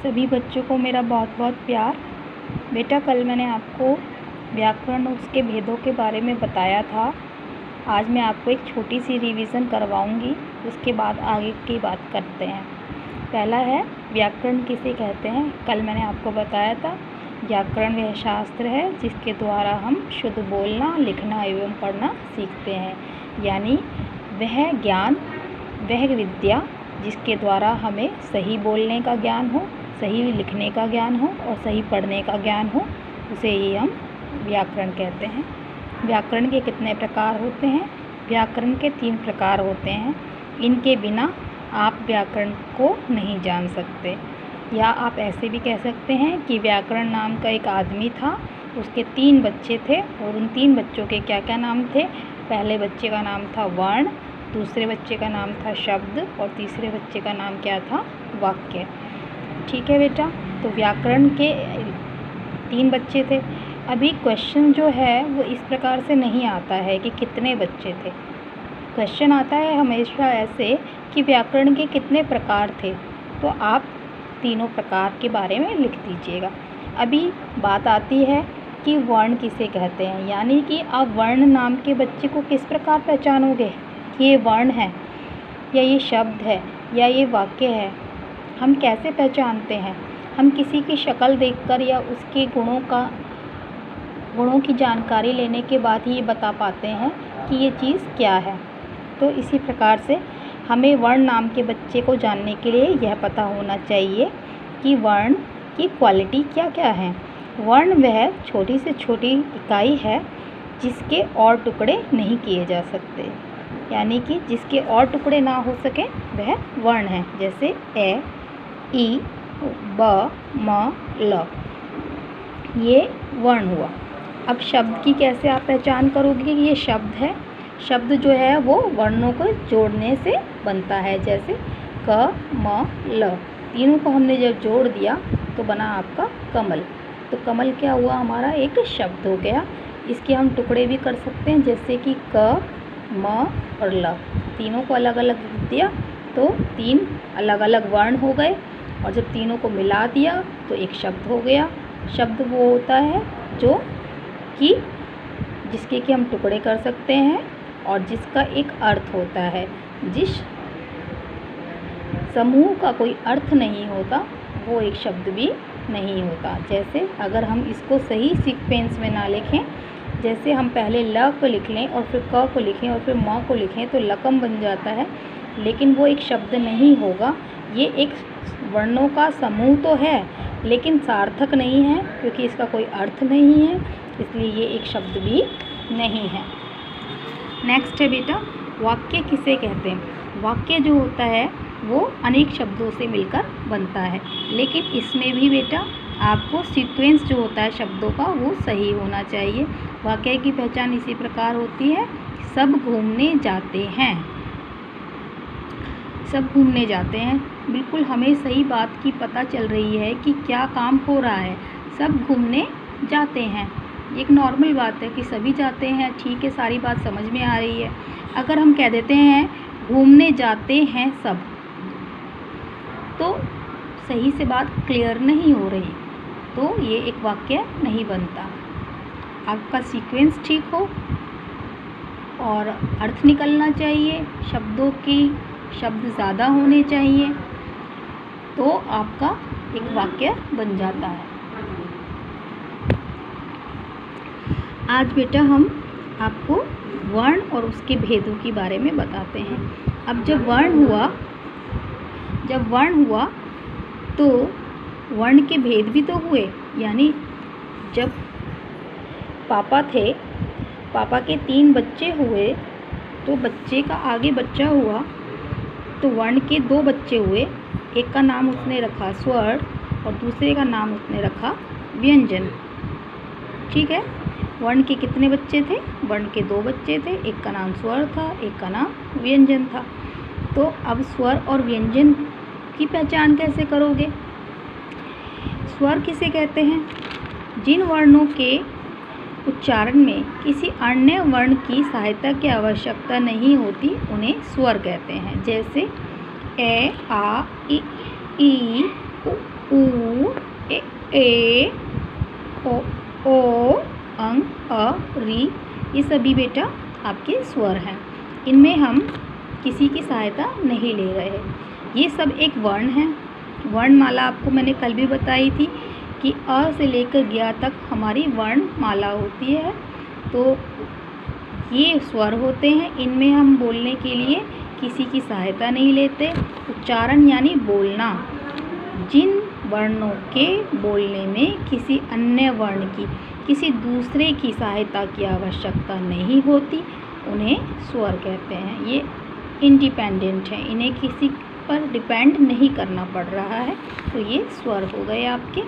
सभी बच्चों को मेरा बहुत बहुत प्यार। बेटा, कल मैंने आपको व्याकरण और उसके भेदों के बारे में बताया था। आज मैं आपको एक छोटी सी रिवीज़न करवाऊंगी, उसके बाद आगे की बात करते हैं। पहला है व्याकरण किसे कहते हैं। कल मैंने आपको बताया था व्याकरण वह शास्त्र है जिसके द्वारा हम शुद्ध बोलना, लिखना एवं पढ़ना सीखते हैं, यानी वह ज्ञान, वह विद्या जिसके द्वारा हमें सही बोलने का ज्ञान हो, सही लिखने का ज्ञान हो और सही पढ़ने का ज्ञान हो, उसे ही हम व्याकरण कहते हैं। व्याकरण के कितने प्रकार होते हैं? व्याकरण के 3 प्रकार होते हैं। इनके बिना आप व्याकरण को नहीं जान सकते। या आप ऐसे भी कह सकते हैं कि व्याकरण नाम का एक आदमी था, उसके 3 बच्चे थे और उन 3 बच्चों के क्या क्या नाम थे? पहले बच्चे का नाम था वर्ण, दूसरे बच्चे का नाम था शब्द और तीसरे बच्चे का नाम क्या था? वाक्य। ठीक है बेटा, तो व्याकरण के 3 बच्चे थे। अभी क्वेश्चन जो है वो इस प्रकार से नहीं आता है कि कितने बच्चे थे। क्वेश्चन आता है हमेशा ऐसे कि व्याकरण के कितने प्रकार थे, तो आप तीनों प्रकार के बारे में लिख दीजिएगा। अभी बात आती है कि वर्ण किसे कहते हैं, यानी कि आप वर्ण नाम के बच्चे को किस प्रकार पहचानोगे कि ये वर्ण है या ये शब्द है या ये वाक्य है। हम कैसे पहचानते हैं? हम किसी की शक्ल देखकर या उसके गुणों की जानकारी लेने के बाद ही ये बता पाते हैं कि ये चीज़ क्या है। तो इसी प्रकार से हमें वर्ण नाम के बच्चे को जानने के लिए यह पता होना चाहिए कि वर्ण की क्वालिटी क्या क्या है। वर्ण वह छोटी से छोटी इकाई है जिसके और टुकड़े नहीं किए जा सकते, यानी कि जिसके और टुकड़े ना हो सके वह वर्ण है। जैसे ए, ई, ब, म, ल, ये वर्ण हुआ। अब शब्द की कैसे आप पहचान करोगे कि ये शब्द है? शब्द जो है वो वर्णों को जोड़ने से बनता है। जैसे क, म, ल, तीनों को हमने जब जोड़ दिया तो बना आपका कमल। तो कमल क्या हुआ? हमारा एक शब्द हो गया। इसके हम टुकड़े भी कर सकते हैं, जैसे कि क, म और ल, तीनों को अलग अलग लिख दिया तो 3 अलग अलग वर्ण हो गए, और जब तीनों को मिला दिया तो एक शब्द हो गया। शब्द वो होता है जो कि जिसके कि हम टुकड़े कर सकते हैं और जिसका एक अर्थ होता है। जिस समूह का कोई अर्थ नहीं होता वो एक शब्द भी नहीं होता। जैसे अगर हम इसको सही सीक्वेंस में ना लिखें, जैसे हम पहले ल को लिख लें और फिर क को लिखें और फिर म को लिखें तो लकम बन जाता है, लेकिन वो एक शब्द नहीं होगा। ये एक वर्णों का समूह तो है लेकिन सार्थक नहीं है, क्योंकि इसका कोई अर्थ नहीं है, इसलिए ये एक शब्द भी नहीं है। नेक्स्ट है बेटा, वाक्य किसे कहते हैं। वाक्य जो होता है वो अनेक शब्दों से मिलकर बनता है, लेकिन इसमें भी बेटा आपको सीक्वेंस जो होता है शब्दों का वो सही होना चाहिए। वाक्य की पहचान इसी प्रकार होती है, सब घूमने जाते हैं। सब घूमने जाते हैं, बिल्कुल हमें सही बात की पता चल रही है कि क्या काम हो रहा है। सब घूमने जाते हैं, एक नॉर्मल बात है कि सभी जाते हैं, ठीक है, सारी बात समझ में आ रही है। अगर हम कह देते हैं घूमने जाते हैं सब, तो सही से बात क्लियर नहीं हो रही, तो ये एक वाक्य नहीं बनता। आपका सीक्वेंस ठीक हो और अर्थ निकलना चाहिए, शब्द ज़्यादा होने चाहिए, तो आपका एक वाक्य बन जाता है। आज बेटा हम आपको वर्ण और उसके भेदों के बारे में बताते हैं। अब जब वर्ण हुआ तो वर्ण के भेद भी तो हुए, यानी जब पापा थे, पापा के 3 बच्चे हुए तो बच्चे का आगे बच्चा हुआ तो वर्ण के 2 बच्चे हुए। एक का नाम उसने रखा स्वर और दूसरे का नाम उसने रखा व्यंजन। ठीक है, वर्ण के कितने बच्चे थे? वर्ण के 2 बच्चे थे, एक का नाम स्वर था, एक का नाम व्यंजन था। तो अब स्वर और व्यंजन की पहचान कैसे करोगे? स्वर किसे कहते हैं? जिन वर्णों के उच्चारण में किसी अन्य वर्ण की सहायता की आवश्यकता नहीं होती उन्हें स्वर कहते हैं। जैसे ए, आ, इ, ई, उ, ऊ, ए, ओ, अंग, अ, री, ये सभी बेटा आपके स्वर हैं। इनमें हम किसी की सहायता नहीं ले रहे। ये सब एक वर्ण है। वर्णमाला आपको मैंने कल भी बताई थी कि अ से लेकर ज्ञ तक हमारी वर्णमाला होती है। तो ये स्वर होते हैं, इनमें हम बोलने के लिए किसी की सहायता नहीं लेते। उच्चारण यानी बोलना, जिन वर्णों के बोलने में किसी अन्य वर्ण की, किसी दूसरे की सहायता की आवश्यकता नहीं होती, उन्हें स्वर कहते हैं। ये इंडिपेंडेंट है, इन्हें किसी पर डिपेंड नहीं करना पड़ रहा है। तो ये स्वर हो गए आपके।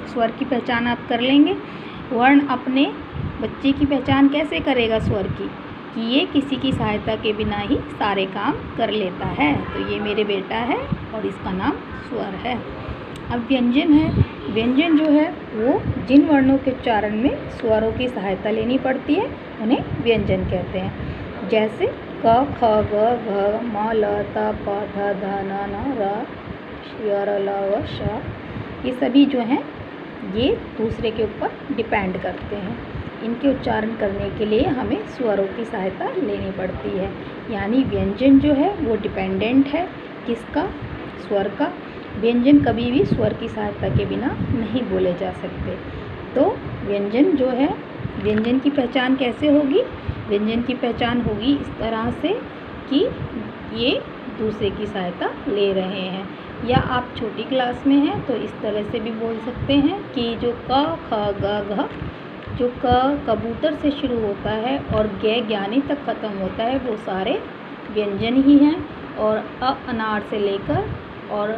स्वर की पहचान आप कर लेंगे। वर्ण अपने बच्चे की पहचान कैसे करेगा स्वर की, कि ये किसी की सहायता के बिना ही सारे काम कर लेता है। तो ये मेरे बेटा है और इसका नाम स्वर है। अब व्यंजन है। व्यंजन जो है वो जिन वर्णों के उच्चारण में स्वरों की सहायता लेनी पड़ती है उन्हें व्यंजन कहते हैं। जैसे क, ख, ग, घ, म, ल, त, प, ध, ध, न, न, र, य, र, ल, व, श, ये सभी जो हैं ये दूसरे के ऊपर डिपेंड करते हैं। इनके उच्चारण करने के लिए हमें स्वरों की सहायता लेनी पड़ती है। यानी व्यंजन जो है वो डिपेंडेंट है किसका, स्वर का। व्यंजन कभी भी स्वर की सहायता के बिना नहीं बोले जा सकते। तो व्यंजन जो है, व्यंजन की पहचान कैसे होगी? व्यंजन की पहचान होगी इस तरह से कि ये दूसरे की सहायता ले रहे हैं। या आप छोटी क्लास में हैं तो इस तरह से भी बोल सकते हैं कि जो क, ख, ग, घ, जो क कबूतर से शुरू होता है और गे ज्ञानी तक ख़त्म होता है, वो सारे व्यंजन ही हैं। और अ अनार से लेकर और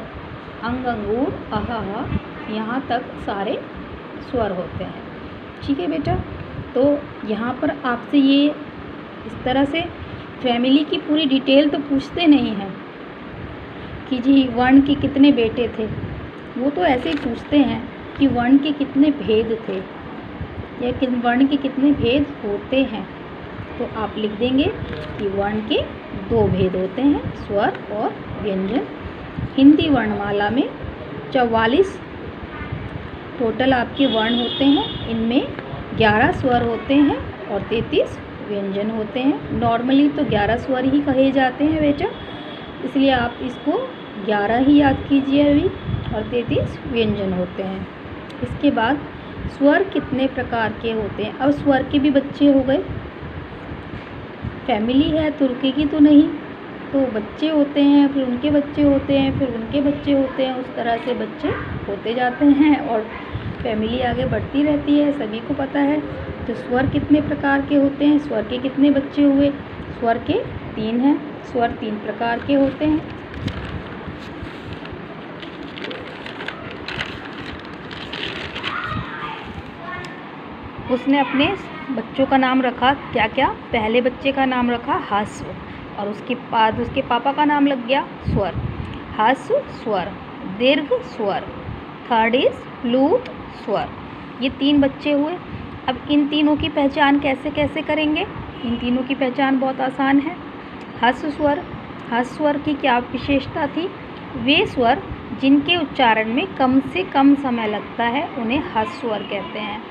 अंग अंगूर, अह यहाँ तक सारे स्वर होते हैं। ठीक है बेटा। तो यहाँ पर आपसे ये इस तरह से फैमिली की पूरी डिटेल तो पूछते नहीं हैं कि जी वर्ण के कितने बेटे थे, वो तो ऐसे ही पूछते हैं कि वर्ण के कितने भेद थे या वर्ण के कितने भेद होते हैं। तो आप लिख देंगे कि वर्ण के 2 भेद होते हैं, स्वर और व्यंजन। हिंदी वर्णमाला में 44 टोटल आपके वर्ण होते हैं। इनमें 11 स्वर होते हैं और 33 व्यंजन होते हैं। नॉर्मली तो 11 स्वर ही कहे जाते हैं बेटा, इसलिए आप इसको 11 ही याद कीजिए अभी, और 33 व्यंजन होते हैं। इसके बाद स्वर कितने प्रकार के होते हैं? अब स्वर के भी बच्चे हो गए। फैमिली है तो रुकेगी तो नहीं, तो बच्चे होते हैं, फिर उनके बच्चे होते हैं, फिर उनके बच्चे होते हैं, उस तरह से बच्चे होते जाते हैं और फैमिली आगे बढ़ती रहती है, सभी को पता है। तो स्वर कितने प्रकार के होते हैं? स्वर के कितने बच्चे हुए? स्वर के 3 हैं। स्वर 3 प्रकार के होते हैं। उसने अपने बच्चों का नाम रखा क्या क्या? पहले बच्चे का नाम रखा ह्रस्व और उसके बाद उसके पापा का नाम लग गया स्वर। ह्रस्व स्वर, दीर्घ स्वर, थर्ड इज प्लूत स्वर। ये 3 बच्चे हुए। अब इन तीनों की पहचान कैसे कैसे करेंगे? इन तीनों की पहचान बहुत आसान है। ह्रस्व स्वर, ह्रस्व स्वर की क्या विशेषता थी? वे स्वर जिनके उच्चारण में कम से कम समय लगता है उन्हें ह्रस्व स्वर कहते हैं।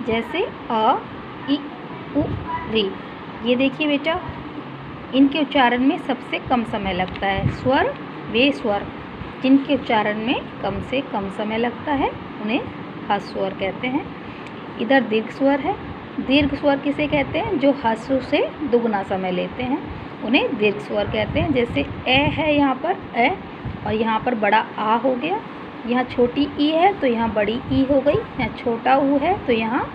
जैसे अ, इ, उ, री। ये देखिए बेटा, इनके उच्चारण में सबसे कम समय लगता है। स्वर, वे स्वर जिनके उच्चारण में कम से कम समय लगता है उन्हें ह्रस्व स्वर कहते हैं। इधर दीर्घ स्वर है। दीर्घ स्वर किसे कहते हैं? जो ह्रस्व से दुगना समय लेते हैं उन्हें दीर्घ स्वर कहते हैं। जैसे ए है यहाँ पर ए, और यहाँ पर बड़ा आ हो गया। यहाँ छोटी ई है तो यहाँ बड़ी ई हो गई। यहाँ छोटा ऊ है तो यहाँ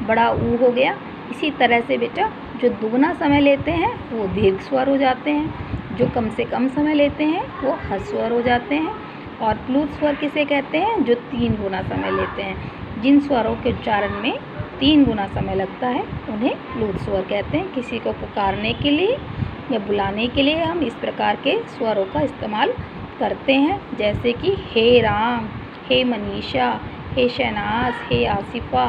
बड़ा ऊ हो गया। इसी तरह से बेटा जो दुगना समय लेते हैं वो दीर्घ स्वर हो जाते हैं, जो कम से कम समय लेते हैं वो ह्रस्व स्वर हो जाते हैं। और प्लूत स्वर किसे कहते हैं? जो 3 गुना समय लेते हैं। जिन स्वरों के उच्चारण में 3 गुना समय लगता है उन्हें प्लूत स्वर कहते हैं। किसी को पुकारने के लिए या बुलाने के लिए हम इस प्रकार के स्वरों का इस्तेमाल करते हैं। जैसे कि हे राम, हे मनीषा, हे शहनाज, हे आसिफा,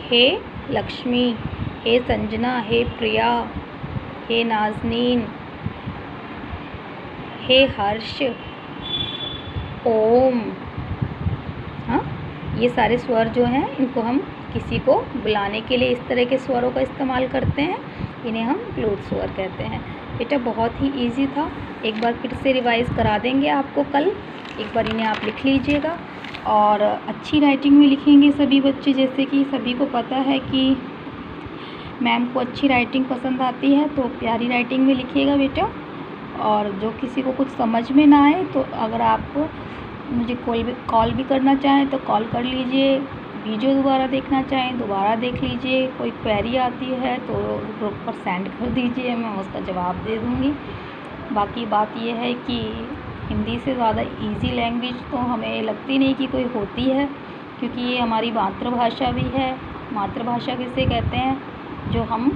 हे लक्ष्मी, हे संजना, हे प्रिया, हे नाज़नीन, हे हर्ष, ओम। हाँ, ये सारे स्वर जो हैं इनको हम किसी को बुलाने के लिए इस तरह के स्वरों का इस्तेमाल करते हैं, इन्हें हम क्लोज स्वर कहते हैं। बेटा बहुत ही इजी था, एक बार फिर से रिवाइज़ करा देंगे आपको कल, एक बार इन्हें आप लिख लीजिएगा और अच्छी राइटिंग में लिखेंगे सभी बच्चे। जैसे कि सभी को पता है कि मैम को अच्छी राइटिंग पसंद आती है, तो प्यारी राइटिंग में लिखिएगा बेटा। और जो किसी को कुछ समझ में ना आए तो अगर आप मुझे कॉल भी करना चाहें तो कॉल कर लीजिए, वीडियो दोबारा देखना चाहें दोबारा देख लीजिए, कोई क्वेरी आती है तो ग्रुप पर सेंड कर दीजिए, मैं उसका जवाब दे दूँगी। बाकी बात यह है कि हिंदी से ज़्यादा इजी लैंग्वेज तो हमें लगती नहीं कि कोई होती है, क्योंकि ये हमारी मातृभाषा भी है। मातृभाषा किसे कहते हैं? जो हम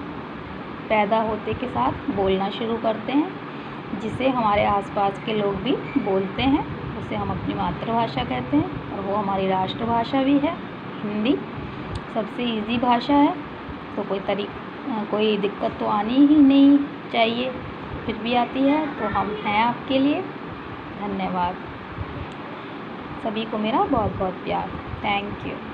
पैदा होते के साथ बोलना शुरू करते हैं, जिसे हमारे आसपास के लोग भी बोलते हैं, उसे हम अपनी मातृभाषा कहते हैं। और वो हमारी राष्ट्रभाषा भी है। हिंदी सबसे इजी भाषा है, तो कोई दिक्कत तो आनी ही नहीं चाहिए, फिर भी आती है तो हम हैं आपके लिए। धन्यवाद। सभी को मेरा बहुत बहुत प्यार। Thank you.